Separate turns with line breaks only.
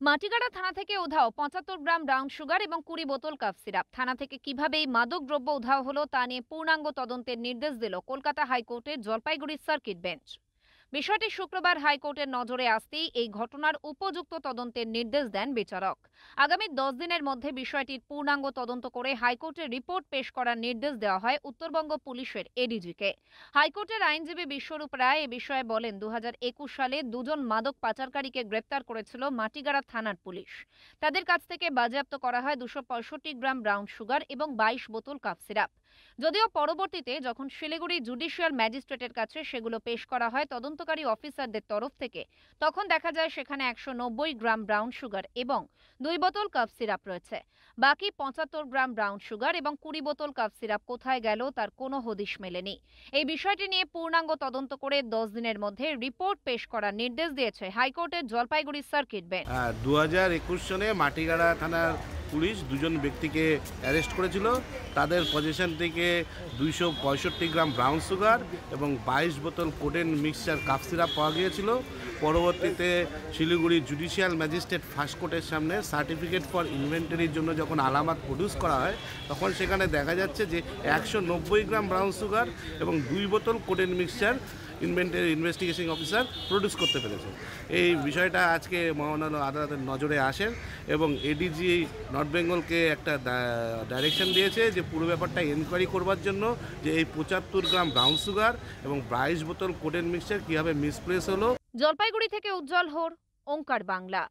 মাটিগাড়া থানা থেকে উধাও ৭৫ গ্রাম ব্রাউন সুগার এবং ২০ বোতল কাফ সিরাপ। থানা থেকে কিভাবে এই মাদক দ্রব্য উধাও হলো তা নিয়ে পূর্ণাঙ্গ তদন্তের নির্দেশ দিল কলকাতা হাইকোর্টের জলপাইগুড়ি সার্কিট বেঞ্চ। বিষয়টি শুক্রবার হাইকোর্টের নজরে আসতেই এই ঘটনার উপযুক্ত তদন্তের নির্দেশ দেন বিচারক। আগামী ১০ দিনের মধ্যে বিষয়টির পূর্ণাঙ্গ তদন্ত করে হাইকোর্টে রিপোর্ট পেশ করার নির্দেশ দেওয়া হয় উত্তরবঙ্গ পুলিশের এডিজিকে। হাইকোর্টের আইনজীবী বিশ্বরূপ রায় এ বিষয়ে বলেন, ২০২১ সালে দুজন মাদক পাচারকারীকে গ্রেপ্তার করেছিল মাটিগাড়া থানার পুলিশ। তাদের কাছ থেকে বাজেয়াপ্ত করা হয় ২৬৫ গ্রাম ব্রাউন সুগার এবং ২২ বোতল কাফ সিরাপ। যদিও পরবর্তীতে যখন শিলিগুড়ি জুডিশিয়াল ম্যাজিস্ট্রেটের কাছে সেগুলো পেশ করা হয় তদন্তকারী অফিসারদের তরফ থেকে, তখন দেখা যায় সেখানে ১৯০ গ্রাম ব্রাউন সুগার এবং ২ বোতল কাফ সিরাপ রয়েছে। বাকি ৭৫ গ্রাম ব্রাউন সুগার এবং ২০ বোতল কাফ সিরাপ কোথায় গেল তার কোনো হদিশ মেলেনি। এই বিষয়টি নিয়ে পূর্ণাঙ্গ তদন্ত করে ১০ দিনের মধ্যে রিপোর্ট পেশ করার নির্দেশ দিয়েছে হাইকোর্টের জলপাইগুড়ি সার্কিট বেঞ্চ।
২০২১ সনে মাটিগাড়া থানার পুলিশ দুজন ব্যক্তিকে অ্যারেস্ট করেছিল। তাদের পজিশন থেকে ২৬৫ গ্রাম ব্রাউন সুগার এবং ২২ বোতল কোডেন মিক্সচার কাফ সিরাপ পাওয়া গিয়েছিল। পরবর্তীতে শিলিগুড়ি জুডিশিয়াল ম্যাজিস্ট্রেট ফার্স্ট কোর্টের সামনে সার্টিফিকেট ফর ইনভেন্টরির জন্য যখন আলামত প্রডিউস করা হয়, তখন সেখানে দেখা যাচ্ছে যে ১৯০ গ্রাম ব্রাউন সুগার এবং ২ বোতল কোডেন মিক্সচার ইনভেস্টিগেশন অফিসার প্রডিউস করতে পেরেছে। এই বিষয়টা আজকে মহামান্য আদালতের নজরে আসে এবং এডিজি নর্থ বেঙ্গলকে একটা ডাইরেকশন দিয়েছে যে পুরো ব্যাপারটা এনকোয়ারি করবার জন্য, যে এই ৭৫ গ্রাম ব্রাউন সুগার এবং ২২ বোতল কোডেন মিক্সচার কীভাবে মিসপ্লেস হলো।
জলপাইগুড়ি থেকে উজ্জ্বল হোর, ওঙ্কার বাংলা।